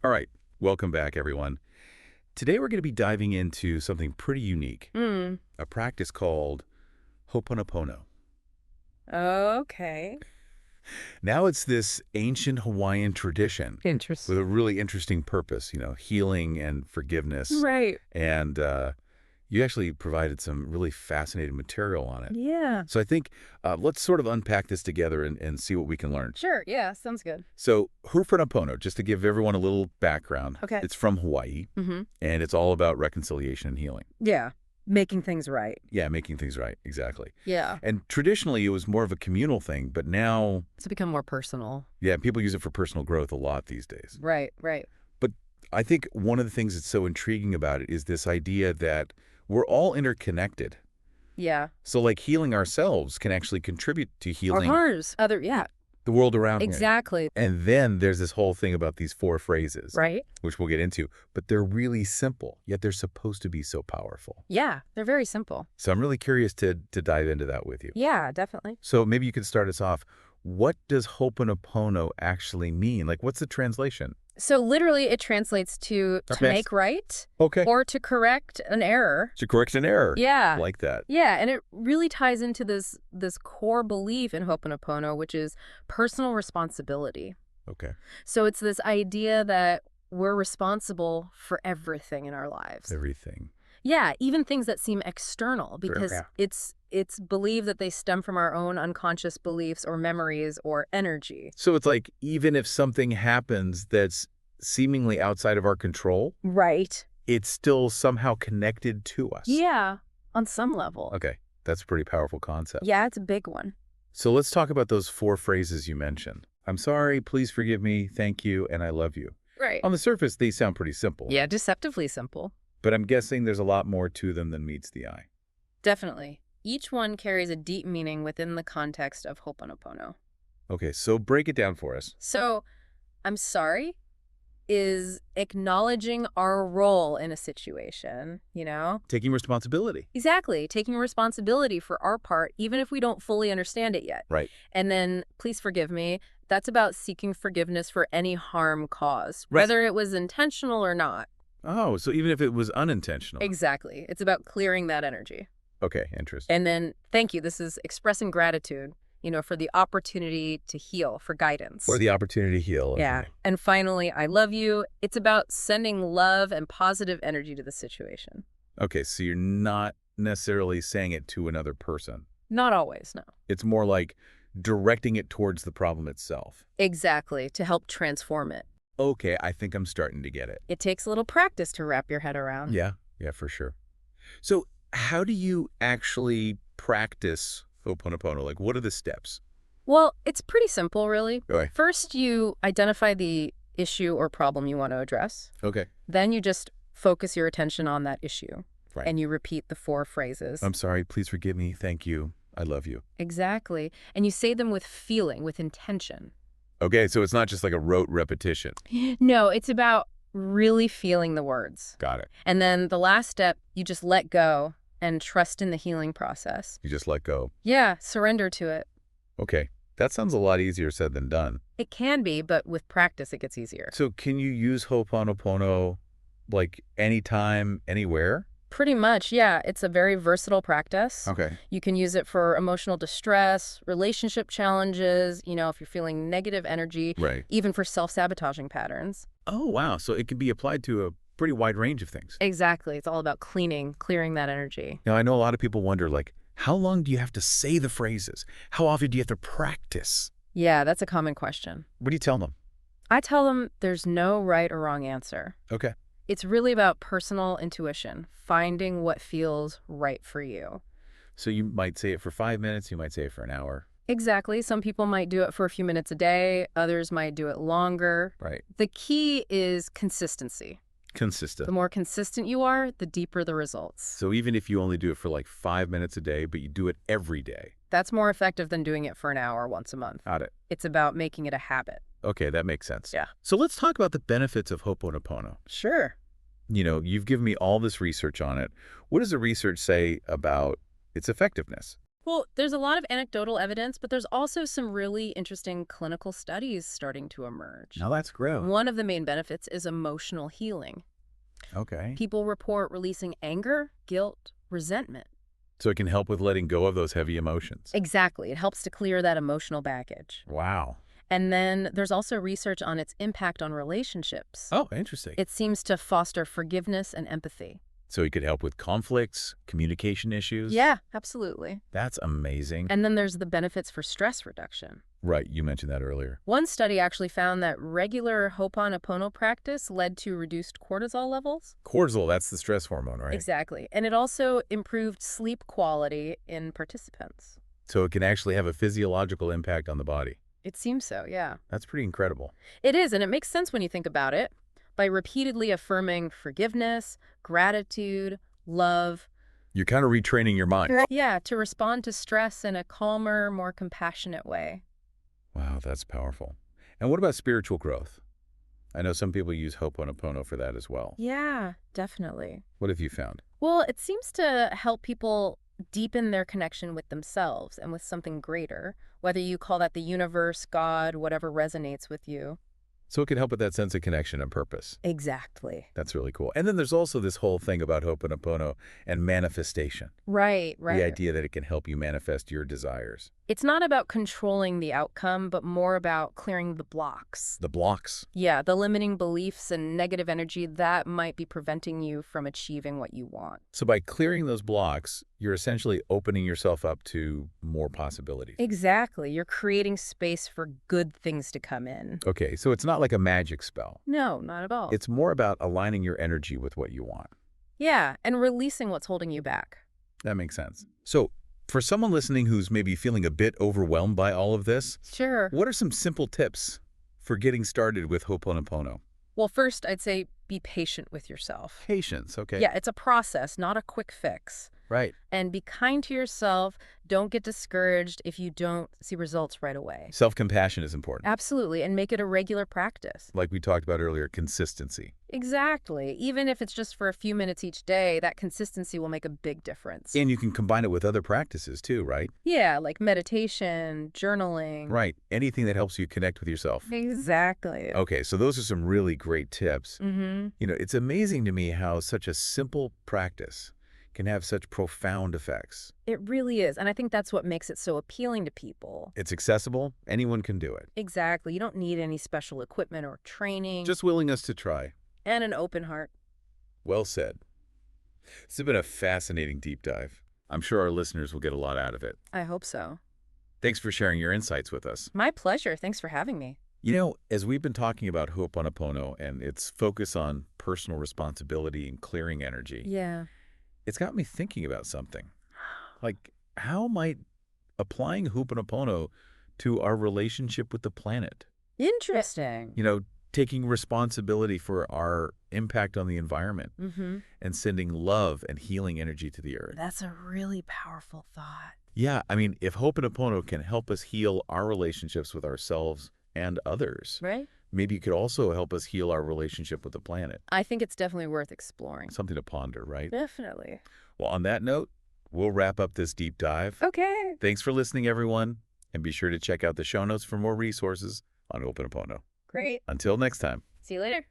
All right, welcome back, everyone. Today we're going to be diving into something pretty unique, Mm. a practice called hooponopono. Okay. Now it's this ancient Hawaiian tradition with a Interesting. really interesting purpose, healing and forgiveness. Right. And you actually provided some really fascinating material on it. Yeah. So I think let's sort of unpack this together and see what we can learn. Sure. Yeah. Sounds good. So Ho'oponopono, just to give everyone a little background, Okay. it's from Hawaii, Mm-hmm. and it's all about reconciliation and healing. Yeah. Making things right. Yeah, making things right, exactly. Yeah. And traditionally, it was more of a communal thing, but now, It's become more personal. yeah, people use it for personal growth a lot these days. Right. Right. But I think one of the things that's so intriguing about it is this idea that we're all interconnected. Yeah. So, like, healing ourselves can actually contribute to Or healing hers. Yeah. the world around us. Exactly. And then there's this whole thing about these 4 phrases, Right. which we'll get into, but they're really simple, yet they're supposed to be so powerful. Yeah. They're very simple. So I'm really curious to dive into that with you. Yeah, definitely. So maybe you could start us off. What does Ho'oponopono actually mean? Like, what's the translation? So literally it translates to Okay. make right Okay. or to correct an error. To correct an error. Yeah. Like that. Yeah, and it really ties into this core belief in Ho'oponopono, which is personal responsibility. Okay. So it's this idea that we're responsible for everything in our lives. Everything. Yeah, even things that seem external, because Yeah. it's believed that they stem from our own unconscious beliefs or memories or energy. So it's like, even if something happens that's seemingly outside of our control, Right. it's still somehow connected to us. Yeah, on some level. Okay. That's a pretty powerful concept. Yeah, it's a big one. So let's talk about those 4 phrases you mentioned. I'm sorry, please forgive me, thank you, and I love you. Right. On the surface, they sound pretty simple. Yeah, deceptively simple. But I'm guessing there's a lot more to them than meets the eye. Definitely. Each one carries a deep meaning within the context of Ho'oponopono. Okay, so break it down for us. So, I'm sorry is acknowledging our role in a situation, Taking responsibility. Exactly. Taking responsibility for our part, even if we don't fully understand it yet. Right. And then, please forgive me, that's about seeking forgiveness for any harm caused, Right. whether it was intentional or not. Oh, so even if it was unintentional. Exactly. It's about clearing that energy. Okay, interesting. And then, thank you. This is expressing gratitude, for the opportunity to heal, for guidance. Or the opportunity to heal. Okay. Yeah. And finally, I love you. It's about sending love and positive energy to the situation. Okay, so you're not necessarily saying it to another person. Not always, no. It's more like directing it towards the problem itself. Exactly, to help transform it. Okay, I think I'm starting to get it. It takes a little practice to wrap your head around. Yeah, for sure. So how do you actually practice Ho'oponopono? Like, what are the steps? Well, it's pretty simple, really. Okay. First, you identify the issue or problem you want to address. Okay. Then you just focus your attention on that issue. Right. And you repeat the 4 phrases. I'm sorry, please forgive me, thank you, I love you. Exactly. And you say them with feeling, with intention. Okay, so it's not just like a rote repetition. No, it's about really feeling the words. Got it. And then the last step, you just let go and trust in the healing process. You just let go. Yeah, surrender to it. Okay, that sounds a lot easier said than done. It can be, but with practice, it gets easier. So can you use Ho'oponopono like anytime, anywhere? Pretty much, yeah. It's a very versatile practice. Okay. You can use it for emotional distress, relationship challenges, if you're feeling negative energy, Right. even for self-sabotaging patterns. Oh, wow. So it can be applied to a pretty wide range of things. Exactly. It's all about clearing that energy. Now, I know a lot of people wonder, like, how long do you have to say the phrases? How often do you have to practice? Yeah, that's a common question. What do you tell them? I tell them there's no right or wrong answer. Okay. It's really about personal intuition, finding what feels right for you. So you might say it for 5 minutes, you might say it for an hour. Exactly. Some people might do it for a few minutes a day. Others might do it longer. Right. The key is consistency. Consistent. The more consistent you are, the deeper the results. So even if you only do it for like 5 minutes a day, but you do it every day. That's more effective than doing it for an hour once a month. Got it. It's about making it a habit. Okay, that makes sense. Yeah. So let's talk about the benefits of Ho'oponopono. Sure. You've given me all this research on it. What does the research say about its effectiveness? Well, there's a lot of anecdotal evidence, but there's also some really interesting clinical studies starting to emerge. Now that's great. One of the main benefits is emotional healing. Okay. People report releasing anger, guilt, resentment. So it can help with letting go of those heavy emotions. Exactly. It helps to clear that emotional baggage. Wow. And then there's also research on its impact on relationships. Oh, interesting. It seems to foster forgiveness and empathy. So it could help with conflicts, communication issues? Yeah, absolutely. That's amazing. And then there's the benefits for stress reduction. Right, you mentioned that earlier. One study actually found that regular hooponopono practice led to reduced cortisol levels. Cortisol, that's the stress hormone, right? Exactly. And it also improved sleep quality in participants. So it can actually have a physiological impact on the body. It seems so, yeah. That's pretty incredible. It is, and it makes sense when you think about it. By repeatedly affirming forgiveness, gratitude, love. You're kind of retraining your mind. Yeah, to respond to stress in a calmer, more compassionate way. Wow, that's powerful. And what about spiritual growth? I know some people use Ho'oponopono for that as well. Yeah, definitely. What have you found? Well, it seems to help people deepen their connection with themselves and with something greater, whether you call that the universe, God, whatever resonates with you. So it can help with that sense of connection and purpose. Exactly. That's really cool. And then there's also this whole thing about Ho'oponopono and manifestation. Right. The idea that it can help you manifest your desires. It's not about controlling the outcome, but more about clearing the blocks. The blocks. Yeah, the limiting beliefs and negative energy that might be preventing you from achieving what you want. So by clearing those blocks, you're essentially opening yourself up to more possibilities. Exactly. You're creating space for good things to come in. Okay, so it's not like a magic spell. No, not at all. It's more about aligning your energy with what you want. Yeah, and releasing what's holding you back. That makes sense. So for someone listening who's maybe feeling a bit overwhelmed by all of this, Sure. what are some simple tips for getting started with Ho'oponopono? Well, first, I'd say be patient with yourself. Patience, okay. Yeah, it's a process, not a quick fix. Right. And be kind to yourself. Don't get discouraged if you don't see results right away. Self-compassion is important. Absolutely, and make it a regular practice. Like we talked about earlier, consistency. Exactly. Even if it's just for a few minutes each day, that consistency will make a big difference. And you can combine it with other practices too, right? Yeah, like meditation, journaling. Right. Anything that helps you connect with yourself. Exactly. Okay, so those are some really great tips. Mm-hmm. You know, it's amazing to me how such a simple practice can have such profound effects. It really is. And I think that's what makes it so appealing to people. It's accessible. Anyone can do it. Exactly. You don't need any special equipment or training. Just willingness to try. And an open heart. Well said. This has been a fascinating deep dive. I'm sure our listeners will get a lot out of it. I hope so. Thanks for sharing your insights with us. My pleasure. Thanks for having me. You know, as we've been talking about Ho'oponopono and its focus on personal responsibility and clearing energy, Yeah. it's got me thinking about something. Like, how might applying Ho'oponopono to our relationship with the planet, Interesting. you know, taking responsibility for our impact on the environment Mm-hmm. and sending love and healing energy to the earth? That's a really powerful thought. Yeah, I mean, if Ho'oponopono can help us heal our relationships with ourselves and others, Right? maybe it could also help us heal our relationship with the planet. I think it's definitely worth exploring. Something to ponder, right? Definitely. Well, on that note, we'll wrap up this deep dive. Okay. Thanks for listening, everyone, and be sure to check out the show notes for more resources on Ho'oponopono. Great. Until next time. See you later.